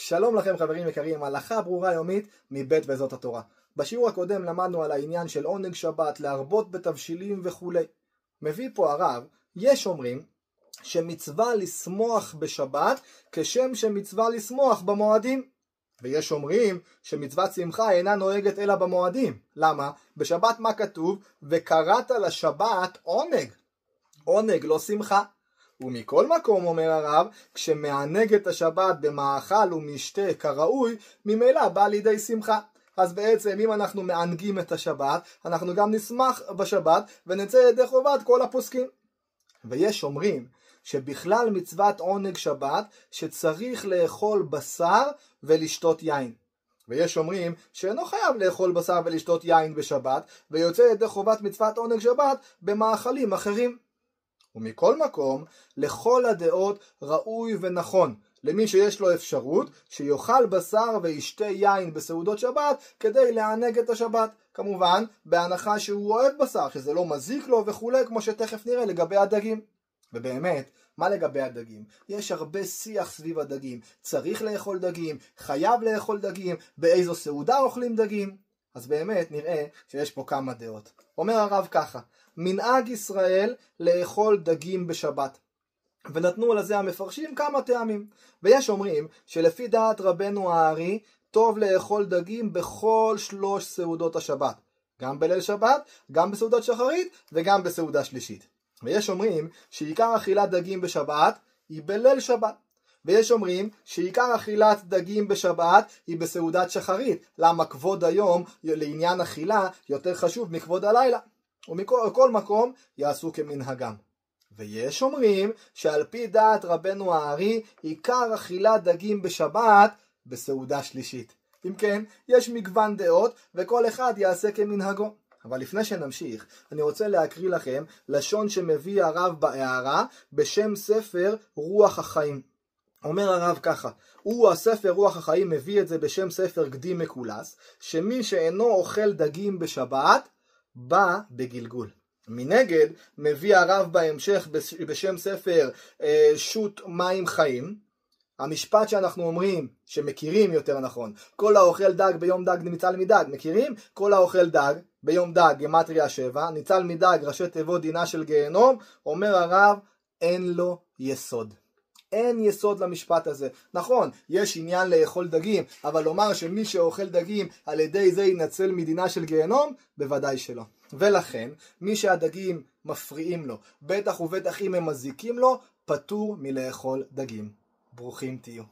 שלום לכם חברים יקרים, הלכה ברורה יומית מבית וזאת התורה. בשיעור הקודם למדנו על העניין של עונג שבת, להרבות בתבשילים וכו'. מביא פה הרב, יש אומרים שמצווה לשמוח בשבת כשם שמצווה לשמוח במועדים. ויש אומרים שמצוות שמחה אינה נוהגת אלא במועדים. למה? בשבת מה כתוב? וקראת לשבת עונג. עונג לא שמחה. ומכל מקום אומר הרב, כשמענג את השבת במאכל ומשתה כראוי, ממילא בא לידי שמחה. אז בעצם אם אנחנו מענגים את השבת, אנחנו גם נשמח בשבת ונצא ידי חובת כל הפוסקים. ויש אומרים שבכלל מצוות עונג שבת שצריך לאכול בשר ולשתות יין. ויש אומרים שאינו חייב לאכול בשר ולשתות יין בשבת, ויוצא ידי חובת מצוות עונג שבת במאכלים אחרים. ומכל מקום, לכל הדעות ראוי ונכון, למי שיש לו אפשרות, שיאכל בשר וישתה יין בסעודות שבת, כדי לענג את השבת. כמובן, בהנחה שהוא אוהב בשר, שזה לא מזיק לו וכו', כמו שתכף נראה לגבי הדגים. ובאמת, מה לגבי הדגים? יש הרבה שיח סביב הדגים. צריך לאכול דגים, חייב לאכול דגים, באיזו סעודה אוכלים דגים. אז באמת נראה שיש פה כמה דעות. אומר הרב ככה, מנהג ישראל לאכול דגים בשבת. ונתנו לזה המפרשים כמה טעמים. ויש אומרים שלפי דעת רבנו הארי, טוב לאכול דגים בכל 3 סעודות השבת. גם בליל שבת, גם בסעודת שחרית וגם בסעודה שלישית. ויש אומרים שעיקר אכילת דגים בשבת היא בליל שבת. ויש אומרים שעיקר אכילת דגים בשבת היא בסעודת שחרית. למה כבוד היום לעניין אכילה יותר חשוב מכבוד הלילה. ומכל מקום יעשו כמנהגם. ויש אומרים שעל פי דעת רבנו הארי עיקר אכילת דגים בשבת בסעודה שלישית. אם כן, יש מגוון דעות וכל אחד יעשה כמנהגו. אבל לפני שנמשיך, אני רוצה להקריא לכם לשון שמביא הרב בהערה בשם ספר רוח החיים. אומר הרב ככה, הספר רוח החיים מביא את זה בשם ספר קדים מקולס, שמי שאינו אוכל דגים בשבת, בא בגלגול. מנגד, מביא הרב בהמשך בשם ספר שו"ת מים חיים, המשפט שאנחנו אומרים, שמכירים יותר נכון, כל האוכל דג ביום דג ניצל מדג, מכירים? כל האוכל דג ביום דג, גמטריה 7, ניצל מדג, ראשי תיבות דינה של גיהנום, אומר הרב, אין לו יסוד. אין יסוד למשפט הזה. נכון, יש עניין לאכול דגים, אבל לומר שמי שאוכל דגים על ידי זה ינצל מדינה של גיהנום, בוודאי שלא. ולכן, מי שהדגים מפריעים לו, בטח ובטח אם הם מזיקים לו, פטור מלאכול דגים. ברוכים תהיו.